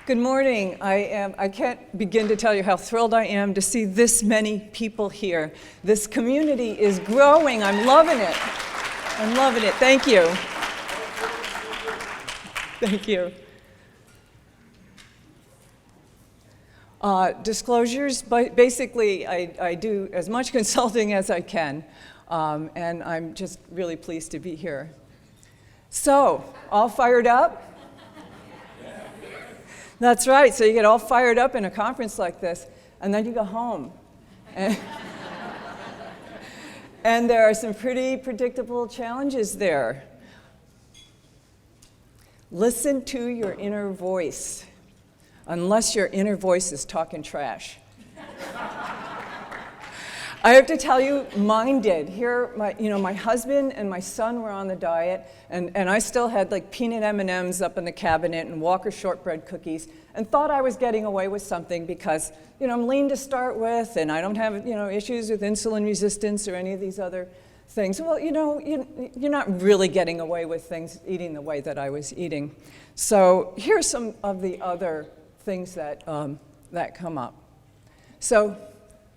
Good morning. I can't begin to tell you how thrilled I am to see this many people here. This community is growing. I'm loving it. I'm loving it. Thank you. Thank you. Disclosures, but basically I do as much consulting as I can, and I'm just really pleased to be here. So, all fired up? That's right, so you get all fired up in a conference like this, and then you go home. And there are some pretty predictable challenges there. Listen to your inner voice, unless your inner voice is talking trash. I have to tell you, mine did. Here, my husband and my son were on the diet, and I still had like peanut M&Ms up in the cabinet and Walker shortbread cookies, and thought I was getting away with something because, I'm lean to start with, and I don't have, issues with insulin resistance or any of these other things. Well, you're not really getting away with things eating the way that I was eating. So here's some of the other things that come up. So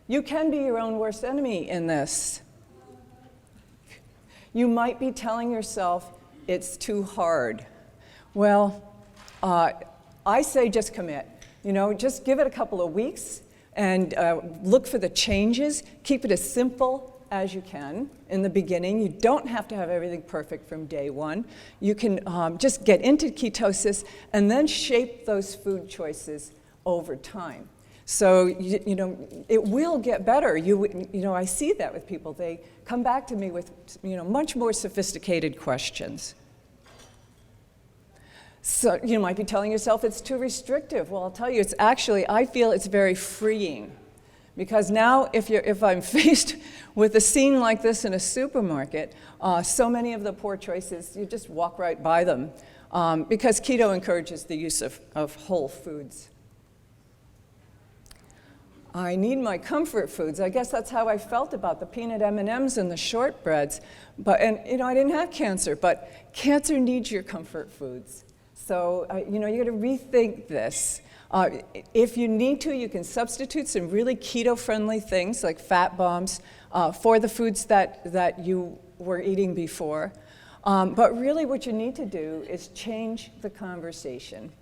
you can be your own worst enemy in this. You might be telling yourself it's too hard. Well, I say just commit. Just give it a couple of weeks and look for the changes. Keep it as simple as you can in the beginning. You don't have to have everything perfect from day one. You can just get into ketosis and then shape those food choices over time. So, it will get better. I see that with people. They come back to me with, much more sophisticated questions. So you might be telling yourself it's too restrictive. Well, I'll tell you, I feel it's very freeing. Because now, if I'm faced with a scene like this in a supermarket, so many of the poor choices, you just walk right by them. Because keto encourages the use of whole foods. I need my comfort foods. I guess that's how I felt about the peanut M&Ms and the shortbreads. I didn't have cancer, but cancer needs your comfort foods. So, you got to rethink this. If you need to, you can substitute some really keto-friendly things like fat bombs for the foods that you were eating before. But really what you need to do is change the conversation.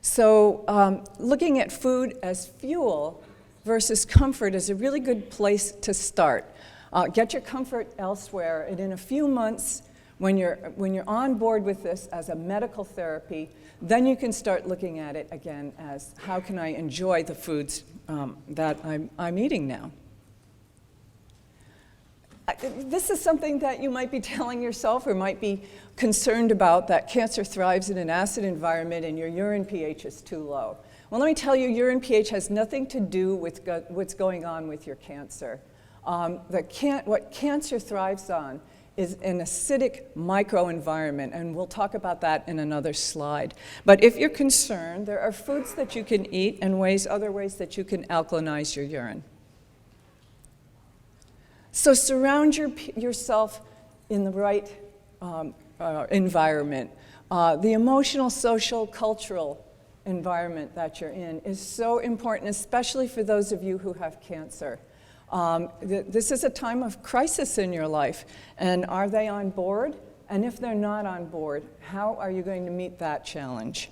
So looking at food as fuel versus comfort is a really good place to start. Get your comfort elsewhere, and in a few months, when you're on board with this as a medical therapy, then you can start looking at it again as how can I enjoy the foods that I'm eating now. This is something that you might be telling yourself or might be concerned about, that cancer thrives in an acid environment and your urine pH is too low. Well, let me tell you, urine pH has nothing to do with what's going on with your cancer. What cancer thrives on is an acidic microenvironment, and we'll talk about that in another slide. But if you're concerned, there are foods that you can eat and other ways that you can alkalinize your urine. So surround yourself in the right environment. The emotional, social, cultural environment that you're in is so important, especially for those of you who have cancer. This is a time of crisis in your life, and are they on board? And if they're not on board, how are you going to meet that challenge?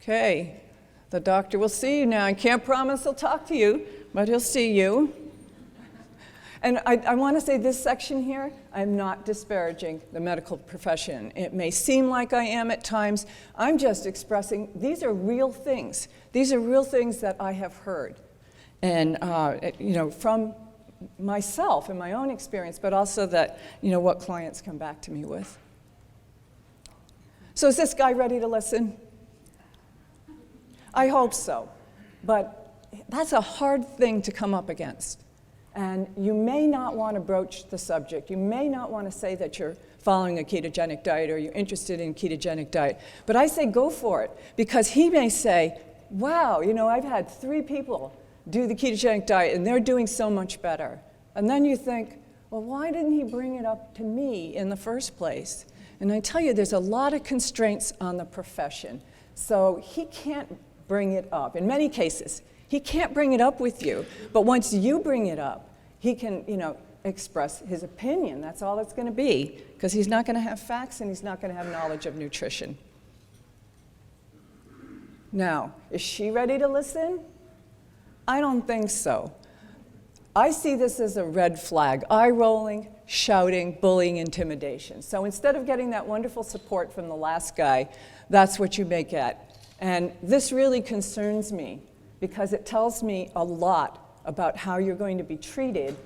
Okay, the doctor will see you now. I can't promise he'll talk to you, but he'll see you. And I want to say this section here, I'm not disparaging the medical profession. It may seem like I am at times. I'm just expressing these are real things. These are real things that I have heard. And, from myself and my own experience, but also that, what clients come back to me with. So is this guy ready to listen? I hope so. But that's a hard thing to come up against. And you may not want to broach the subject. You may not want to say that you're following a ketogenic diet or you're interested in a ketogenic diet. But I say go for it, because he may say, wow, I've had 3 people do the ketogenic diet and they're doing so much better. And then you think, well, why didn't he bring it up to me in the first place? And I tell you, there's a lot of constraints on the profession. So he can't bring it up. In many cases, he can't bring it up with you. But once you bring it up, he can, express his opinion. That's all it's going to be, because he's not going to have facts and he's not going to have knowledge of nutrition. Now, is she ready to listen? I don't think so. I see this as a red flag. Eye-rolling, shouting, bullying, intimidation. So instead of getting that wonderful support from the last guy, that's what you may get. And this really concerns me because it tells me a lot about how you're going to be treated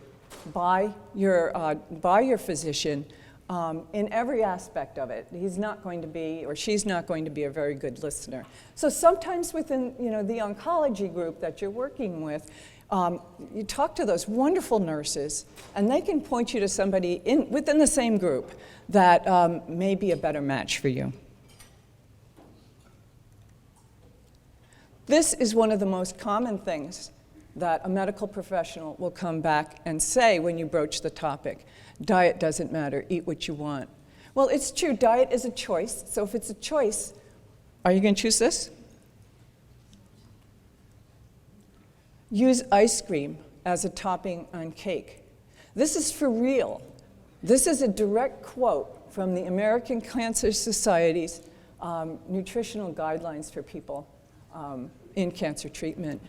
by your physician in every aspect of it. He's not going to be, or she's not going to be, a very good listener. So sometimes within the oncology group that you're working with, you talk to those wonderful nurses, and they can point you to somebody within the same group that may be a better match for you. This is one of the most common things that a medical professional will come back and say when you broach the topic. Diet doesn't matter, eat what you want. Well, it's true, diet is a choice. So if it's a choice, are you going to choose this? Use ice cream as a topping on cake. This is for real. This is a direct quote from the American Cancer Society's nutritional guidelines for people in cancer treatment.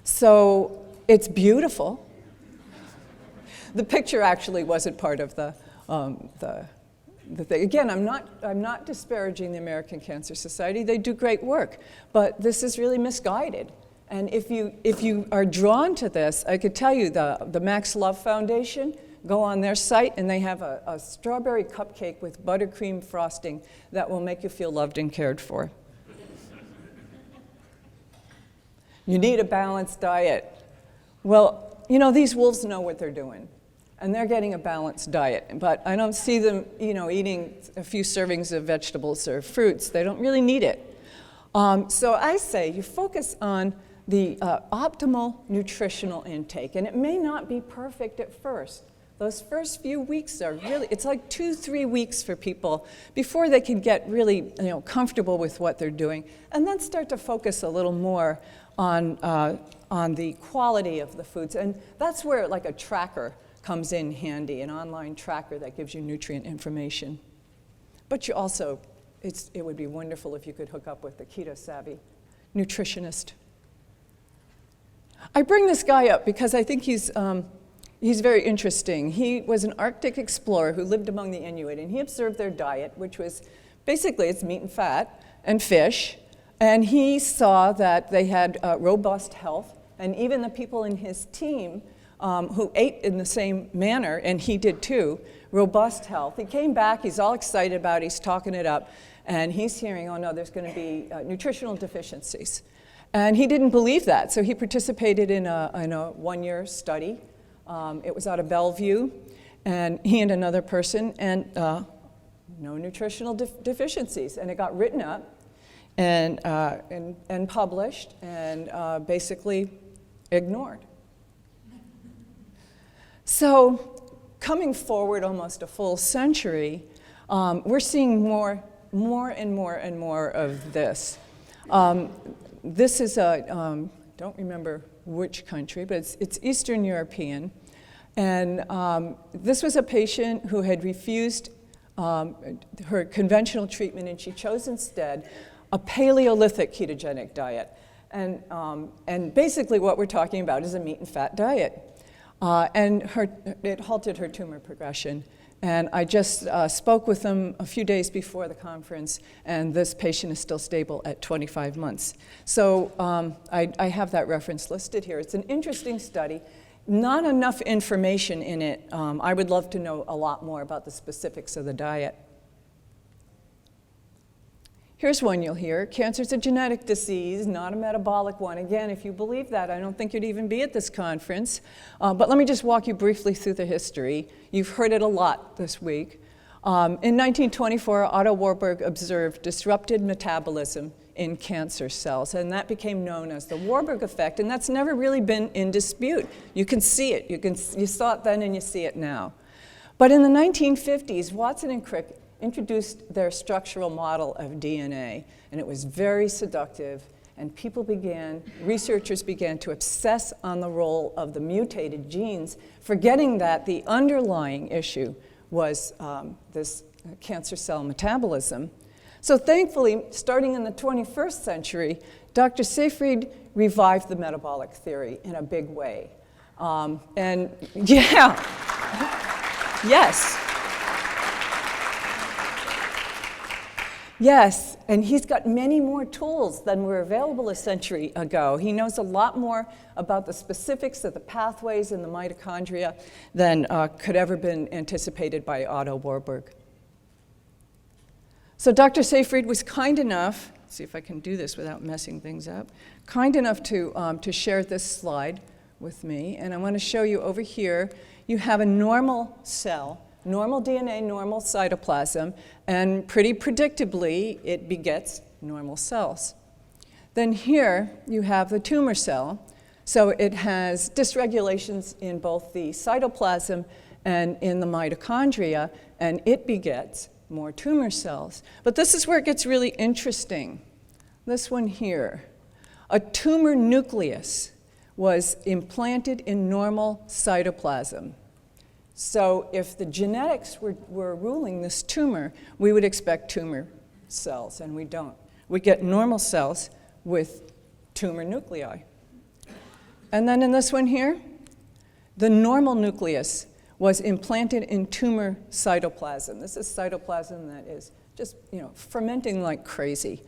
So it's beautiful. The picture actually wasn't part of the thing. Again, I'm not disparaging the American Cancer Society. They do great work, but this is really misguided. And if you are drawn to this, I could tell you the Max Love Foundation, go on their site and they have a strawberry cupcake with buttercream frosting that will make you feel loved and cared for. You need a balanced diet. Well, these wolves know what they're doing, and they're getting a balanced diet. But I don't see them, eating a few servings of vegetables or fruits. They don't really need it. So I say you focus on the optimal nutritional intake, and it may not be perfect at first. Those first few weeks are really, it's like 2-3 weeks for people before they can get really comfortable with what they're doing, and then start to focus a little more on the quality of the foods. And that's where like a tracker comes in handy, an online tracker that gives you nutrient information. But you also, it would be wonderful if you could hook up with a keto-savvy nutritionist. I bring this guy up because I think he's very interesting. He was an Arctic explorer who lived among the Inuit, and he observed their diet, which was basically it's meat and fat and fish. And he saw that they had robust health, and even the people in his team who ate in the same manner, and he did too, robust health. He came back, he's all excited about it, he's talking it up, and he's hearing, oh no, there's going to be nutritional deficiencies. And he didn't believe that, so he participated in a one-year study. It was out of Bellevue, and he and another person, and no nutritional deficiencies. And it got written up and published and basically ignored. So coming forward almost a full century, we're seeing more and more of this. This is don't remember which country, but it's Eastern European. And this was a patient who had refused her conventional treatment, and she chose instead a Paleolithic ketogenic diet. And basically what we're talking about is a meat and fat diet. And it halted her tumor progression. And I just spoke with them a few days before the conference, and this patient is still stable at 25 months. So I have that reference listed here. It's an interesting study. Not enough information in it. I would love to know a lot more about the specifics of the diet. Here's one you'll hear. Cancer's a genetic disease, not a metabolic one. Again, if you believe that, I don't think you'd even be at this conference. But let me just walk you briefly through the history. You've heard it a lot this week. In 1924, Otto Warburg observed disrupted metabolism in cancer cells, and that became known as the Warburg effect, and that's never really been in dispute. You can see it. You saw it then and you see it now. But in the 1950s, Watson and Crick introduced their structural model of DNA, and it was very seductive, and researchers began to obsess on the role of the mutated genes, forgetting that the underlying issue was this cancer cell metabolism. So thankfully, starting in the 21st century, Dr. Seyfried revived the metabolic theory in a big way. And yeah, yes. Yes, and he's got many more tools than were available a century ago. He knows a lot more about the specifics of the pathways in the mitochondria than could ever been anticipated by Otto Warburg. So Dr. Seyfried was kind enough, see if I can do this without messing things up, kind enough to share this slide with me. And I want to show you over here, you have a normal cell, normal DNA, normal cytoplasm, and pretty predictably, it begets normal cells. Then here, you have the tumor cell. So it has dysregulations in both the cytoplasm and in the mitochondria, and it begets more tumor cells. But this is where it gets really interesting. This one here. A tumor nucleus was implanted in normal cytoplasm. So if the genetics were ruling this tumor, we would expect tumor cells, and we don't. We get normal cells with tumor nuclei. And then in this one here, the normal nucleus was implanted in tumor cytoplasm. This is cytoplasm that is just, fermenting like crazy,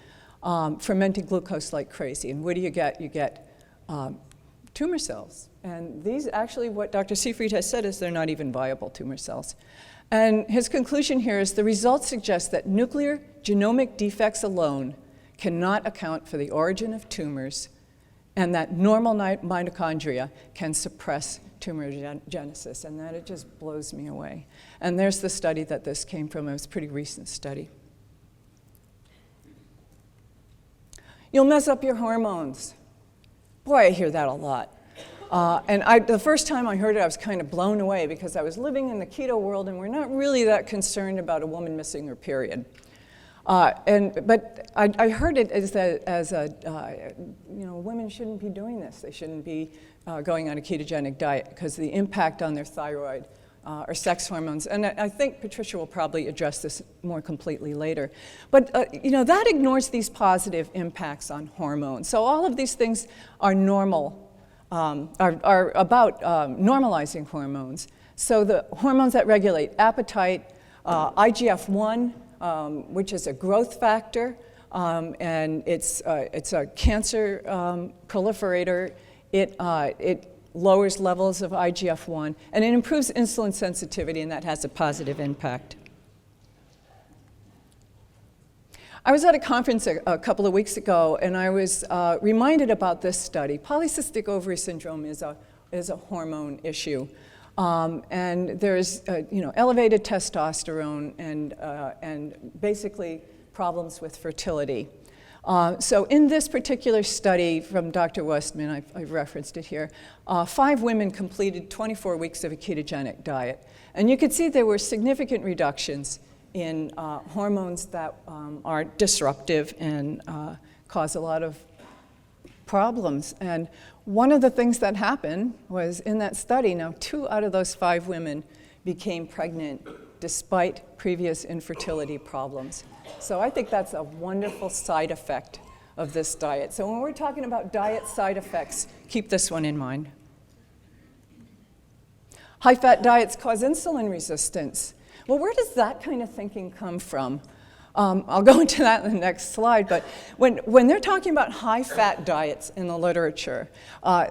fermenting glucose like crazy. And what do you get? You get tumor cells. And these actually, what Dr. Seyfried has said is they're not even viable tumor cells. And his conclusion here is the results suggest that nuclear genomic defects alone cannot account for the origin of tumors, and that normal mitochondria can suppress tumorigenesis, and that it just blows me away. And there's the study that this came from. It was a pretty recent study. You'll mess up your hormones. Boy, I hear that a lot. And the first time I heard it, I was kind of blown away because I was living in the keto world, and we're not really that concerned about a woman missing her period. But I heard it as women shouldn't be doing this. They shouldn't be going on a ketogenic diet because of the impact on their thyroid or sex hormones. And I think Patricia will probably address this more completely later. But that ignores these positive impacts on hormones. So all of these things are normal, are about normalizing hormones. So the hormones that regulate appetite, IGF-1, which is a growth factor, and it's a cancer proliferator. It lowers levels of IGF-1, and it improves insulin sensitivity, and that has a positive impact. I was at a conference a couple of weeks ago, and I was reminded about this study. Polycystic ovary syndrome is a hormone issue. And there's elevated testosterone and basically problems with fertility. So in this particular study from Dr. Westman, I've referenced it here, 5 women completed 24 weeks of a ketogenic diet. And you could see there were significant reductions in hormones that are disruptive and cause a lot of problems. And one of the things that happened was in that study, now 2 out of those 5 women became pregnant despite previous infertility problems. So I think that's a wonderful side effect of this diet. So when we're talking about diet side effects, keep this one in mind. High-fat diets cause insulin resistance. Well, where does that kind of thinking come from? I'll go into that in the next slide, but when they're talking about high-fat diets in the literature,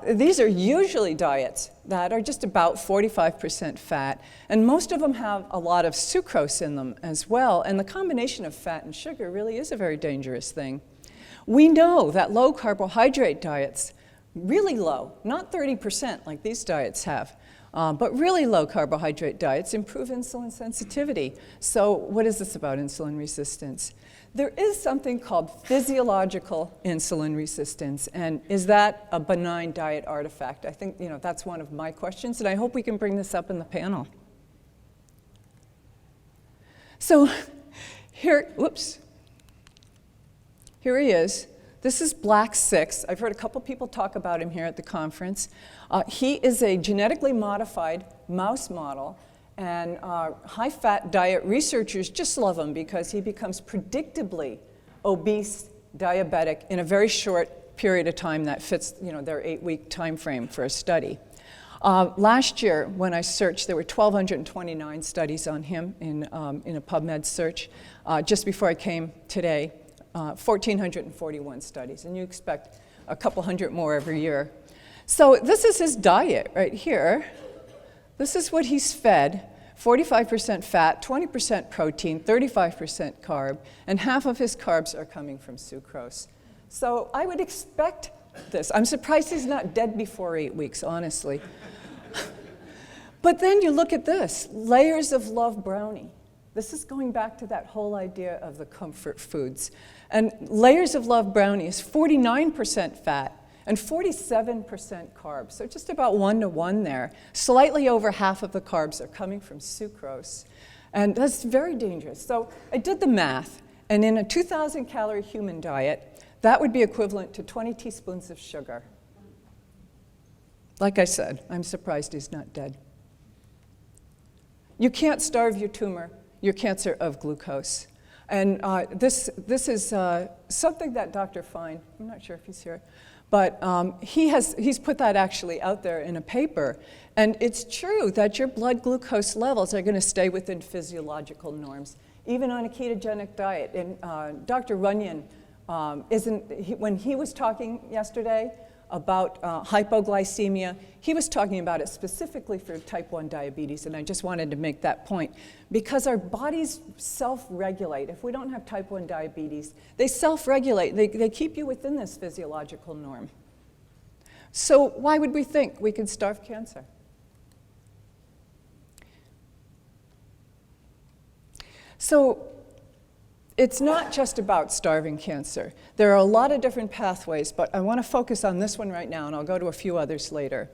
these are usually diets that are just about 45% fat, and most of them have a lot of sucrose in them as well, and the combination of fat and sugar really is a very dangerous thing. We know that low-carbohydrate diets, really low, not 30% like these diets have, but really low carbohydrate diets improve insulin sensitivity. So what is this about insulin resistance? There is something called physiological insulin resistance, and is that a benign diet artifact? I think that's one of my questions, and I hope we can bring this up in the panel. So Here he is. This is Blacksix. I've heard a couple people talk about him here at the conference. He is a genetically modified mouse model, and high-fat diet researchers just love him because he becomes predictably obese, diabetic in a very short period of time that fits, their 8-week time frame for a study. Last year, when I searched, there were 1,229 studies on him in a PubMed search. Just before I came today, 1,441 studies, and you expect a couple hundred more every year. So this is his diet right here. This is what he's fed: 45% fat, 20% protein, 35% carb, and half of his carbs are coming from sucrose. So I would expect this. I'm surprised he's not dead before 8 weeks, honestly. But then you look at this, layers of love brownie. This is going back to that whole idea of the comfort foods. And layers of love brownie is 49% fat and 47% carbs, so just about 1-to-1 there. Slightly over half of the carbs are coming from sucrose, and that's very dangerous. So I did the math, and in a 2,000-calorie human diet, that would be equivalent to 20 teaspoons of sugar. Like I said, I'm surprised he's not dead. You can't starve your tumor, your cancer, of glucose. And this is something that Dr. Fine, I'm not sure if he's here, but he's put that actually out there in a paper. And it's true that your blood glucose levels are going to stay within physiological norms, even on a ketogenic diet. And Dr. Runyon, when he was talking yesterday about hypoglycemia, he was talking about it specifically for type 1 diabetes, and I just wanted to make that point. Because our bodies self-regulate. If we don't have type 1 diabetes, they self-regulate. They keep you within this physiological norm. So why would we think we can starve cancer? So it's not just about starving cancer. There are a lot of different pathways, but I want to focus on this one right now, and I'll go to a few others later.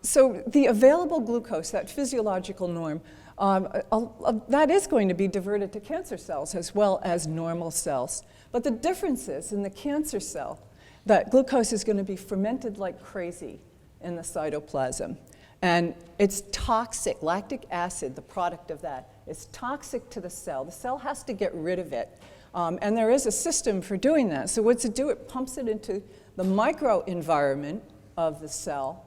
So the available glucose, that physiological norm, that is going to be diverted to cancer cells as well as normal cells. But the difference is, in the cancer cell, that glucose is going to be fermented like crazy in the cytoplasm. And it's toxic. Lactic acid, the product of that, is toxic to the cell. The cell has to get rid of it. And there is a system for doing that. So what's it do? It pumps it into the microenvironment of the cell.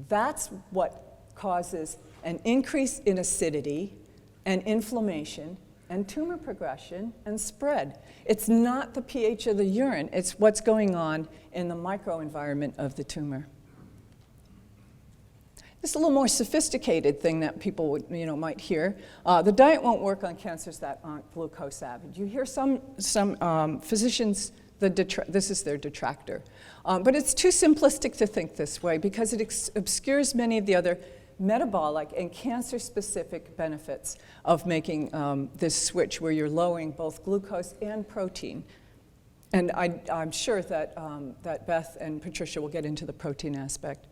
That's what causes an increase in acidity and inflammation and tumor progression and spread. It's not the pH of the urine. It's what's going on in the microenvironment of the tumor. This is a little more sophisticated thing that people would, might hear. The diet won't work on cancers that aren't glucose avid. You hear some physicians, this is their detractor. But it's too simplistic to think this way because it obscures many of the other metabolic and cancer-specific benefits of making this switch where you're lowering both glucose and protein. And I'm sure that, that Beth and Patricia will get into the protein aspect.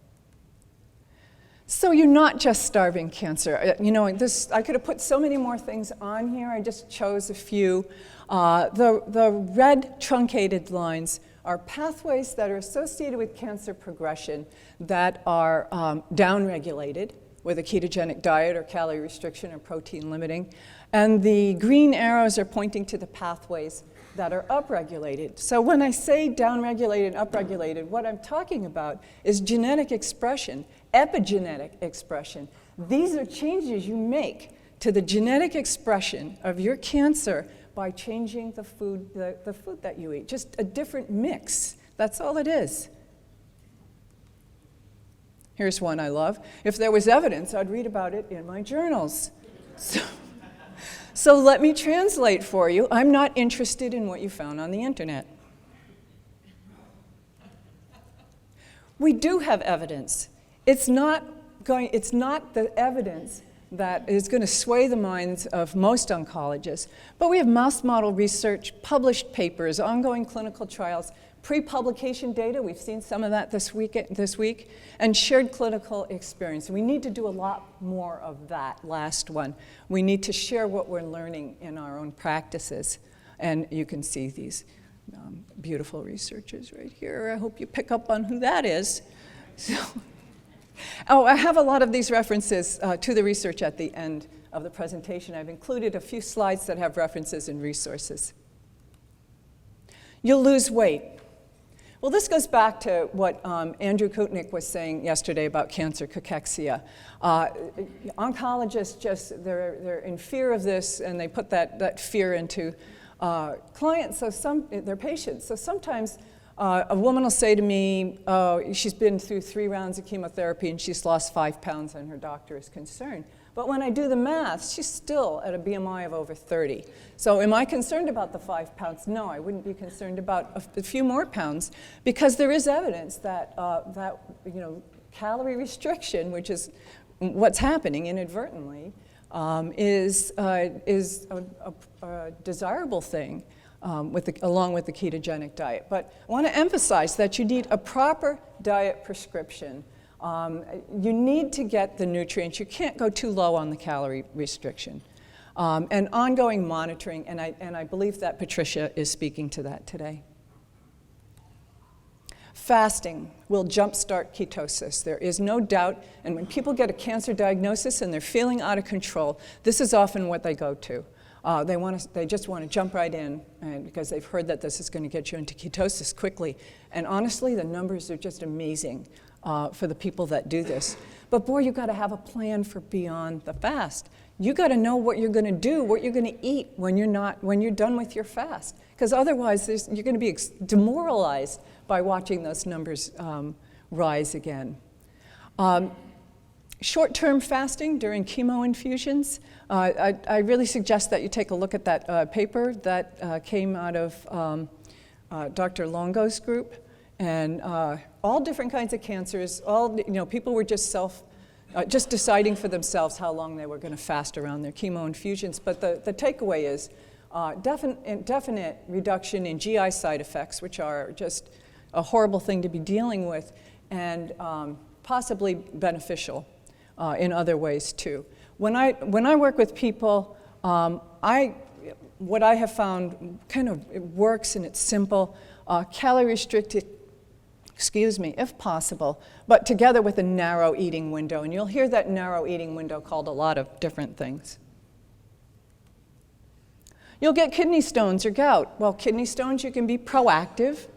So you're not just starving cancer. I could have put so many more things on here. I just chose a few. The red truncated lines are pathways that are associated with cancer progression that are downregulated with a ketogenic diet or calorie restriction or protein limiting. And the green arrows are pointing to the pathways that are upregulated. So when I say downregulated and upregulated, what I'm talking about is genetic expression, epigenetic expression. These are changes you make to the genetic expression of your cancer by changing the food that you eat. Just a different mix. That's all it is. Here's one I love. If there was evidence, I'd read about it in my journals. So let me translate for you. I'm not interested in what you found on the internet. We do have evidence. It's not the evidence that is going to sway the minds of most oncologists, but we have mouse model research, published papers, ongoing clinical trials, Pre-publication data, we've seen some of that this week, and shared clinical experience. We need to do a lot more of that last one. We need to share what we're learning in our own practices. And you can see these beautiful researchers right here. I hope you pick up on who that is. So, I have a lot of these references to the research at the end of the presentation. I've included a few slides that have references and resources. You'll lose weight. Well, this goes back to what Andrew Kutnick was saying yesterday about cancer cachexia. Oncologists they're in fear of this, and they put that fear into clients, their patients. So sometimes a woman will say to me, she's been through 3 rounds of chemotherapy and she's lost 5 pounds and her doctor is concerned. But when I do the math, she's still at a BMI of over 30. So am I concerned about the 5 pounds? No, I wouldn't be concerned about a few more pounds, because there is evidence that calorie restriction, which is what's happening inadvertently, is a desirable thing along with the ketogenic diet. But I want to emphasize that you need a proper diet prescription. You need to get the nutrients. You can't go too low on the calorie restriction. And ongoing monitoring, and I believe that Patricia is speaking to that today. Fasting will jumpstart ketosis. There is no doubt, and when people get a cancer diagnosis and they're feeling out of control, this is often what they go to. They just want to jump right in, because they've heard that this is going to get you into ketosis quickly. And honestly, the numbers are just amazing for the people that do this. But boy, you've got to have a plan for beyond the fast. You got to know what you're going to do, what you're going to eat when you're done with your fast, because otherwise you're going to be demoralized by watching those numbers rise again. Short-term fasting during chemo infusions, I really suggest that you take a look at that paper that came out of Dr. Longo's group, and all different kinds of cancers. People were just deciding for themselves how long they were going to fast around their chemo infusions. But the takeaway is definite reduction in GI side effects, which are just a horrible thing to be dealing with, and possibly beneficial in other ways too. When I work with people, what I have found it works, and it's simple. Calorie restricted, if possible, but together with a narrow eating window. And you'll hear that narrow eating window called a lot of different things. You'll get kidney stones or gout. Well, kidney stones, you can be proactive.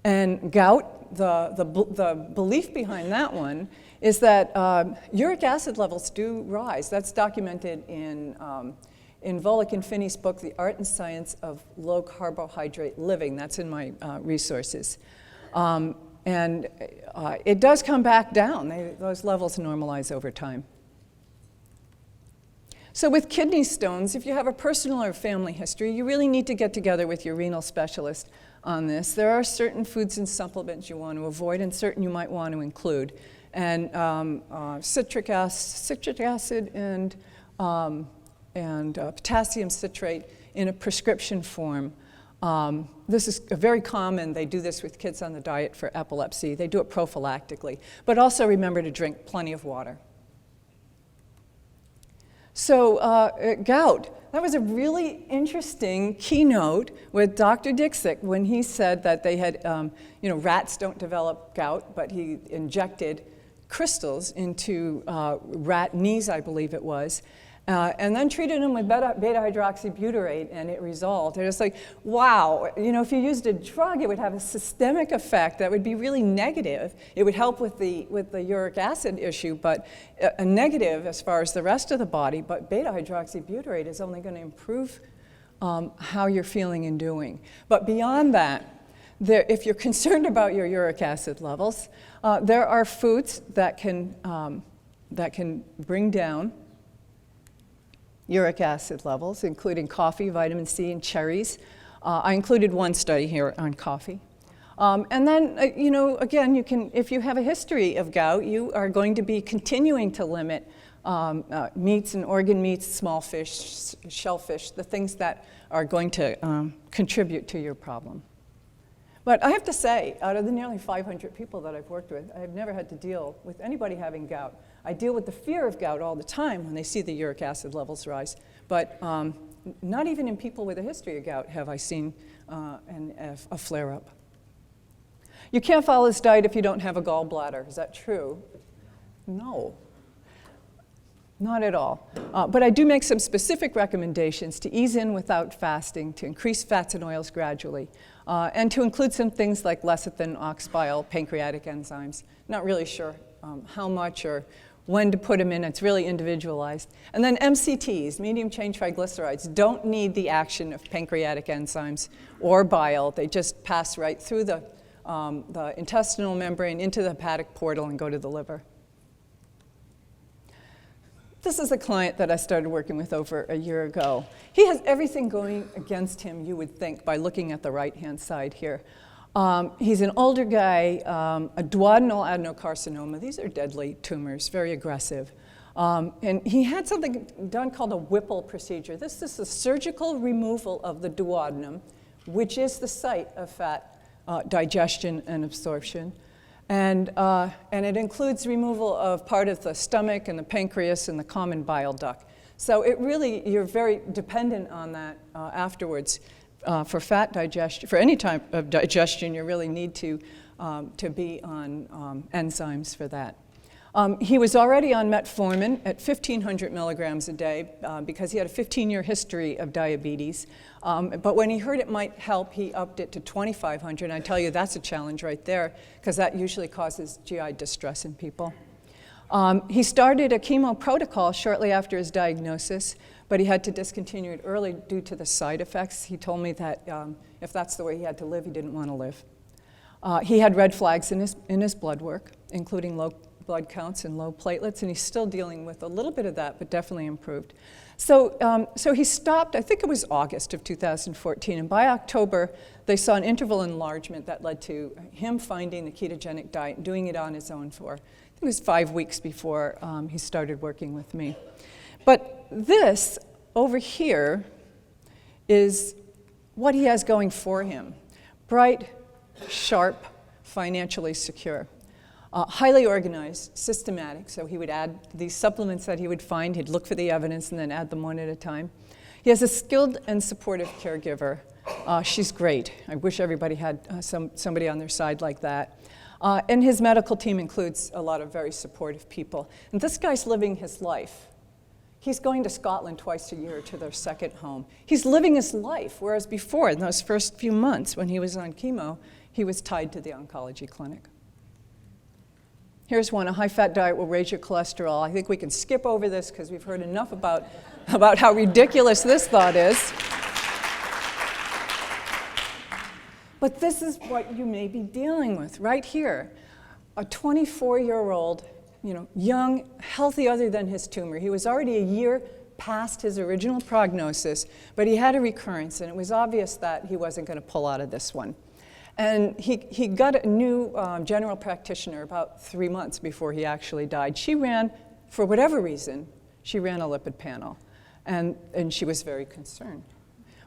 And gout, the belief behind that one is that uric acid levels do rise. That's documented in Volek and Finney's book, The Art and Science of Low Carbohydrate Living. That's in my resources. And it does come back down. Those levels normalize over time. So with kidney stones, if you have a personal or family history, you really need to get together with your renal specialist on this. There are certain foods and supplements you want to avoid, and certain you might want to include. And citric acid and potassium citrate in a prescription form. This is very common. They do this with kids on the diet for epilepsy. They do it prophylactically. But also remember to drink plenty of water. So gout, that was a really interesting keynote with Dr. Dixit when he said that they had, rats don't develop gout, but he injected crystals into rat knees, I believe it was, and then treated them with beta-hydroxybutyrate, and it resolved. And it's like, wow, if you used a drug, it would have a systemic effect that would be really negative. It would help with the uric acid issue, but a negative as far as the rest of the body. But beta-hydroxybutyrate is only going to improve how you're feeling and doing. But beyond that, if you're concerned about your uric acid levels, there are foods that can bring down uric acid levels, including coffee, vitamin C, and cherries. I included one study here on coffee. And then, again, if you have a history of gout, you are going to be continuing to limit meats and organ meats, small fish, shellfish, the things that are going to contribute to your problem. But I have to say, out of the nearly 500 people that I've worked with, I've never had to deal with anybody having gout. I deal with the fear of gout all the time when they see the uric acid levels rise. But not even in people with a history of gout have I seen a flare-up. You can't follow this diet if you don't have a gallbladder. Is that true? No. Not at all. But I do make some specific recommendations to ease in without fasting, to increase fats and oils gradually, and to include some things like lecithin, ox bile, pancreatic enzymes. Not really sure how much or when to put them in. It's really individualized. And then MCTs, medium chain triglycerides, don't need the action of pancreatic enzymes or bile. They just pass right through the intestinal membrane into the hepatic portal and go to the liver. This is a client that I started working with over a year ago. He has everything going against him, you would think, by looking at the right-hand side here. He's an older guy, a duodenal adenocarcinoma. These are deadly tumors, very aggressive. And he had something done called a Whipple procedure. This is the surgical removal of the duodenum, which is the site of fat digestion and absorption. And it includes removal of part of the stomach and the pancreas and the common bile duct. So it really, you're very dependent on that afterwards. For fat digestion, for any type of digestion, you really need to be on enzymes for that. He was already on metformin at 1,500 milligrams a day because he had a 15-year history of diabetes. But when he heard it might help, he upped it to 2,500. And I tell you, that's a challenge right there because that usually causes GI distress in people. He started a chemo protocol shortly after his diagnosis, but he had to discontinue it early due to the side effects. He told me that if that's the way he had to live, he didn't want to live. He had red flags in his blood work, including low blood counts and low platelets, and he's still dealing with a little bit of that, but definitely improved. So he stopped, I think it was August of 2014, and by October, they saw an interval enlargement that led to him finding the ketogenic diet and doing it on his own for, I think it was 5 weeks before he started working with me. But this over here is what he has going for him. Bright, sharp, financially secure. Highly organized, systematic, so he would add these supplements that he would find, he'd look for the evidence and then add them one at a time. He has a skilled and supportive caregiver. She's great. I wish everybody had somebody on their side like that. And his medical team includes a lot of very supportive people. And this guy's living his life. He's going to Scotland twice a year to their second home. He's living his life, whereas before, in those first few months when he was on chemo, he was tied to the oncology clinic. Here's one, a high-fat diet will raise your cholesterol. I think we can skip over this because we've heard enough about how ridiculous this thought is. But this is what you may be dealing with right here. A 24-year-old, young, healthy other than his tumor. He was already a year past his original prognosis, but he had a recurrence, and it was obvious that he wasn't going to pull out of this one. And he got a new general practitioner about 3 months before he actually died. She ran, for whatever reason, she ran a lipid panel, and she was very concerned.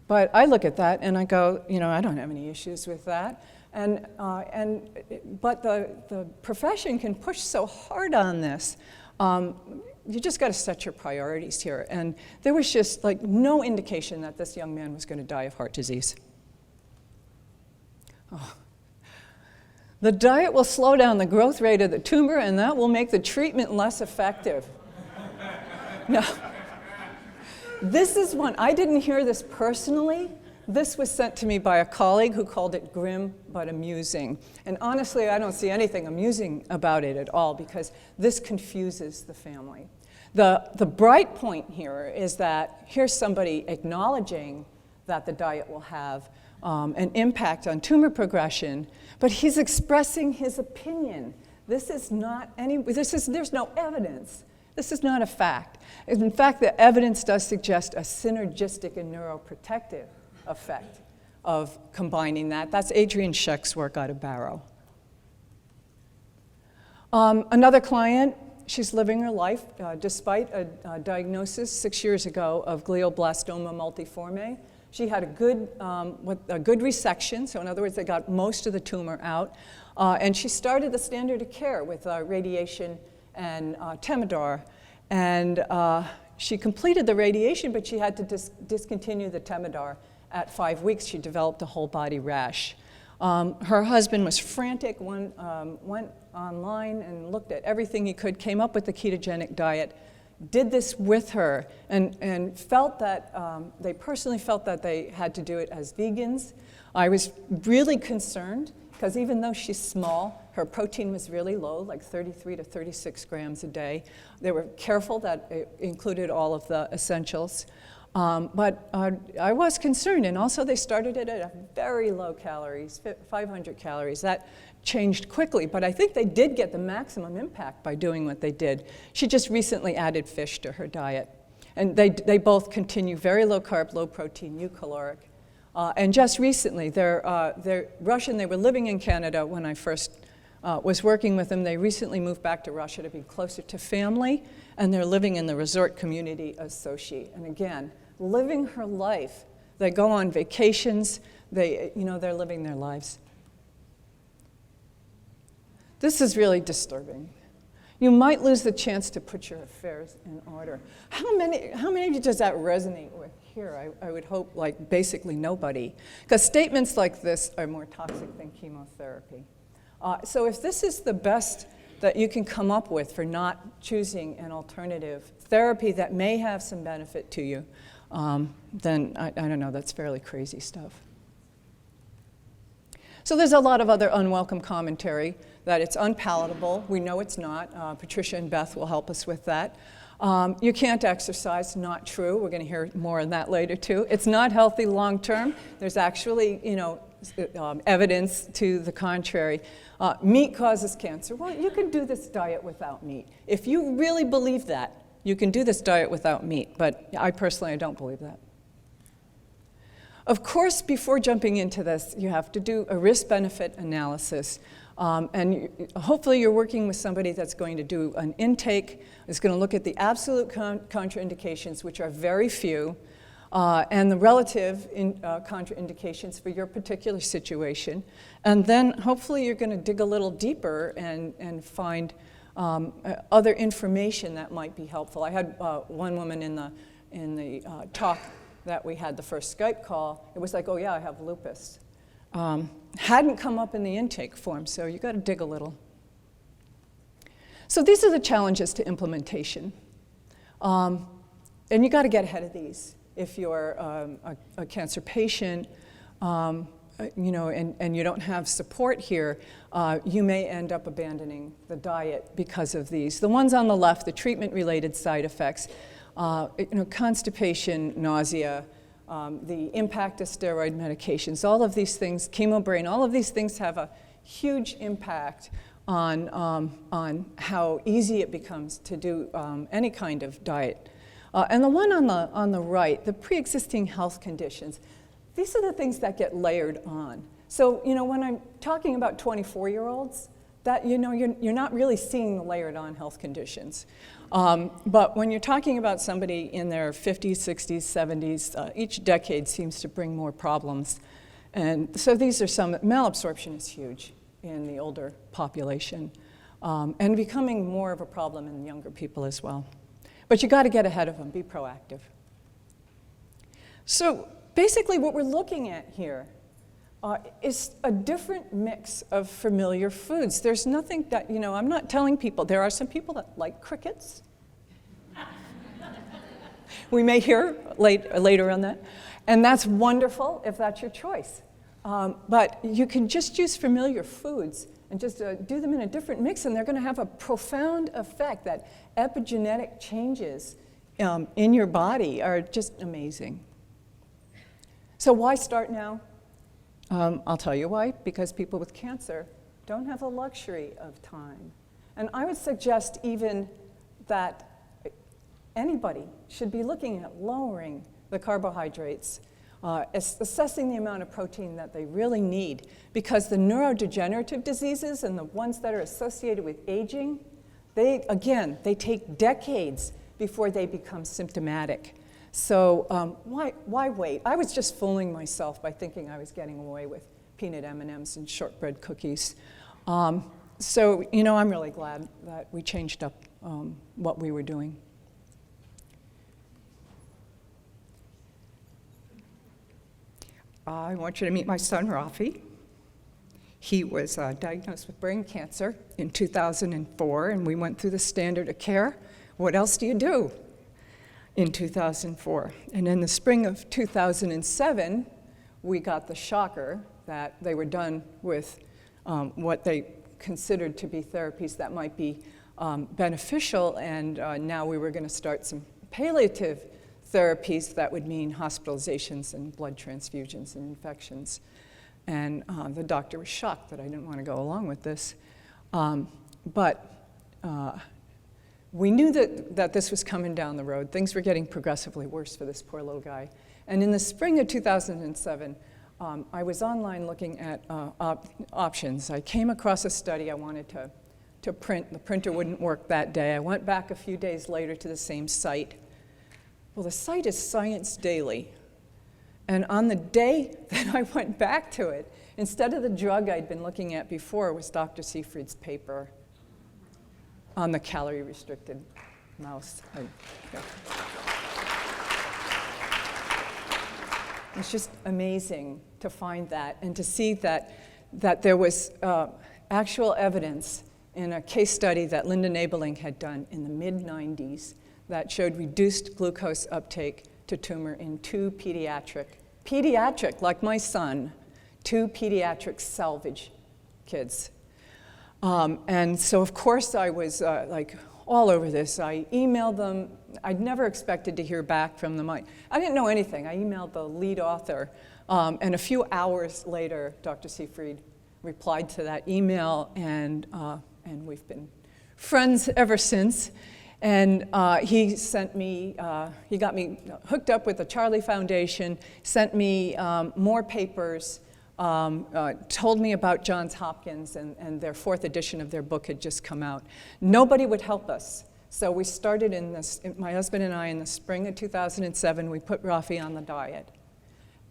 But I look at that and I go, I don't have any issues with that. But the profession can push so hard on this. You just got to set your priorities here. And there was just no indication that this young man was going to die of heart disease. Oh. The diet will slow down the growth rate of the tumor, and that will make the treatment less effective. Now, this is one, I didn't hear this personally. This was sent to me by a colleague who called it grim but amusing. And honestly, I don't see anything amusing about it at all because this confuses the family. The bright point here is that here's somebody acknowledging that the diet will have an impact on tumor progression, but he's expressing his opinion. There's no evidence. This is not a fact. In fact, the evidence does suggest a synergistic and neuroprotective effect of combining that. That's Adrian Scheck's work out of Barrow. Another client, she's living her life despite a diagnosis 6 years ago of glioblastoma multiforme. She had a good resection, so in other words, they got most of the tumor out. And she started the standard of care with radiation and Temodar. And she completed the radiation, but she had to discontinue the Temodar. At 5 weeks, she developed a whole body rash. Her husband was frantic, went online and looked at everything he could, came up with the ketogenic diet, did this with her, and felt that, they personally felt that they had to do it as vegans. I was really concerned, because even though she's small, her protein was really low, like 33 to 36 grams a day. They were careful that it included all of the essentials. But I was concerned, and also they started it at a very low calories, 500 calories. That changed quickly, but I think they did get the maximum impact by doing what they did. She just recently added fish to her diet. And they both continue very low carb, low protein, eukcaloric. And just recently, they're Russian. They were living in Canada when I first was working with them. They recently moved back to Russia to be closer to family, and they're living in the resort community of Sochi. And again, living her life. They go on vacations. They're living their lives. This is really disturbing. You might lose the chance to put your affairs in order. How many of you does that resonate with here? I would hope, like, basically nobody. Because statements like this are more toxic than chemotherapy. So if this is the best that you can come up with for not choosing an alternative therapy that may have some benefit to you, then I don't know, that's fairly crazy stuff. So there's a lot of other unwelcome commentary that it's unpalatable. We know it's not. Patricia and Beth will help us with that. You can't exercise, not true. We're going to hear more on that later too. It's not healthy long term. There's actually, evidence to the contrary. Meat causes cancer. Well, you can do this diet without meat. If you really believe that, you can do this diet without meat, but I personally don't believe that. Of course, before jumping into this, you have to do a risk-benefit analysis. Hopefully you're working with somebody that's going to do an intake, is going to look at the absolute contraindications, which are very few, and the relative contraindications for your particular situation. And then hopefully you're going to dig a little deeper and find other information that might be helpful. I had one woman in the talk that we had, the first Skype call. It was like, oh yeah, I have lupus. Hadn't come up in the intake form, so you got to dig a little. So these are the challenges to implementation. And you got to get ahead of these. If you're a cancer patient, and you don't have support here, you may end up abandoning the diet because of these. The ones on the left, the treatment-related side effects, constipation, nausea, the impact of steroid medications, all of these things, chemobrain, all of these things have a huge impact on how easy it becomes to do any kind of diet. And the one on the right, the pre-existing health conditions, these are the things that get layered on. So, when I'm talking about 24-year-olds, that, you're not really seeing the layered on health conditions. But when you're talking about somebody in their 50s, 60s, 70s, each decade seems to bring more problems. And so these are some. Malabsorption is huge in the older population, and becoming more of a problem in younger people as well. But you got to get ahead of them, be proactive. So basically what we're looking at here is a different mix of familiar foods. There's nothing that, I'm not telling people. There are some people that like crickets. We may hear later on that. And that's wonderful if that's your choice. But you can just use familiar foods and just do them in a different mix, and they're going to have a profound effect. That epigenetic changes in your body are just amazing. So why start now? I'll tell you why. Because people with cancer don't have the luxury of time. And I would suggest even that anybody should be looking at lowering the carbohydrates, assessing the amount of protein that they really need, because the neurodegenerative diseases and the ones that are associated with aging, they take decades before they become symptomatic. So why wait? I was just fooling myself by thinking I was getting away with peanut M&Ms and shortbread cookies. So, I'm really glad that we changed up what we were doing. I want you to meet my son, Rafi. He was diagnosed with brain cancer in 2004, and we went through the standard of care. What else do you do in 2004? And in the spring of 2007, we got the shocker that they were done with what they considered to be therapies that might be beneficial, and now we were going to start some palliative therapies that would mean hospitalizations and blood transfusions and infections. And the doctor was shocked that I didn't want to go along with this. But we knew that this was coming down the road. Things were getting progressively worse for this poor little guy. And in the spring of 2007, I was online looking at options. I came across a study I wanted to print. The printer wouldn't work that day. I went back a few days later to the same site. Well, the site is Science Daily. And on the day that I went back to it, instead of the drug I'd been looking at before, was Dr. Seyfrieds' paper on the calorie-restricted mouse. It's just amazing to find that and to see that there was actual evidence in a case study that Linda Nabeling had done in the mid-90s that showed reduced glucose uptake to tumor in two pediatric, like my son, two pediatric salvage kids. And so, of course, I was like all over this. I emailed them. I'd never expected to hear back from them. I didn't know anything. I emailed the lead author. And a few hours later, Dr. Seyfried replied to that email, and we've been friends ever since. And he sent me, he got me hooked up with the Charlie Foundation, sent me more papers, told me about Johns Hopkins, and their 4th edition of their book had just come out. Nobody would help us. So we started my husband and I, in the spring of 2007, we put Rafi on the diet.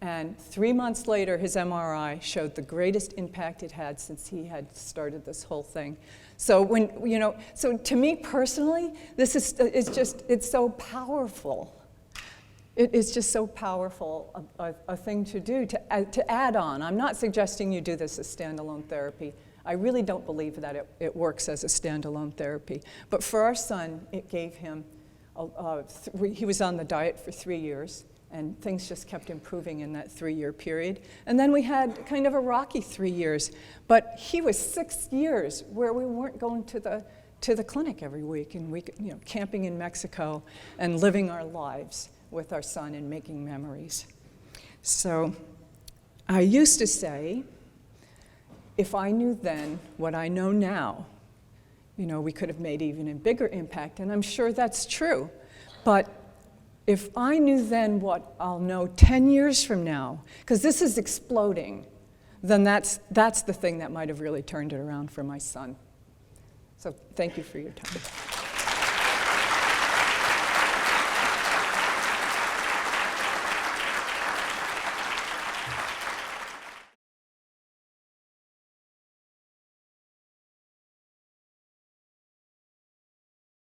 And 3 months later, his MRI showed the greatest impact it had since he had started this whole thing. So so to me personally, this is it's so powerful. It is just so powerful a thing to do, to add on. I'm not suggesting you do this as standalone therapy. I really don't believe that it works as a standalone therapy. But for our son, it gave him, he was on the diet for 3 years, and things just kept improving in that 3-year period. And then we had kind of a rocky 3 years. But he was 6 years where we weren't going to the clinic every week, and camping in Mexico and living our lives with our son and making memories. So I used to say, if I knew then what I know now, we could have made even a bigger impact, and I'm sure that's true. But if I knew then what I'll know 10 years from now, because this is exploding, then that's the thing that might have really turned it around for my son. So thank you for your time.